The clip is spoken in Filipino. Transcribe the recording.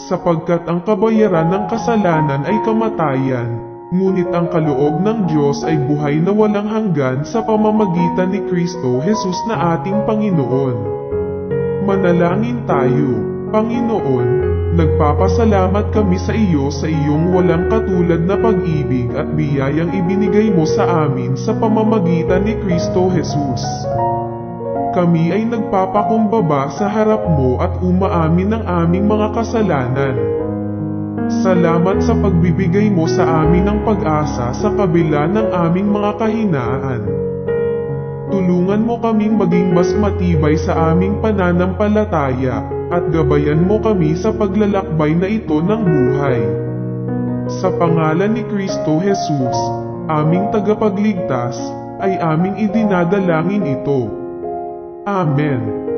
sapagkat ang kabayaran ng kasalanan ay kamatayan, ngunit ang kaloob ng Diyos ay buhay na walang hanggan sa pamamagitan ni Kristo Jesus na ating Panginoon. Manalangin tayo. Panginoon, nagpapasalamat kami sa iyo sa iyong walang katulad na pag-ibig at biyayang ibinigay mo sa amin sa pamamagitan ni Kristo Jesus. Kami ay nagpapakumbaba sa harap mo at umaamin ng aming mga kasalanan. Salamat sa pagbibigay mo sa amin ng pag-asa sa kabila ng aming mga kahinaan. Tulungan mo kaming maging mas matibay sa aming pananampalataya, at gabayan mo kami sa paglalakbay na ito ng buhay. Sa pangalan ni Kristo Jesus, aming tagapagligtas, ay aming idinadalangin ito. Amen.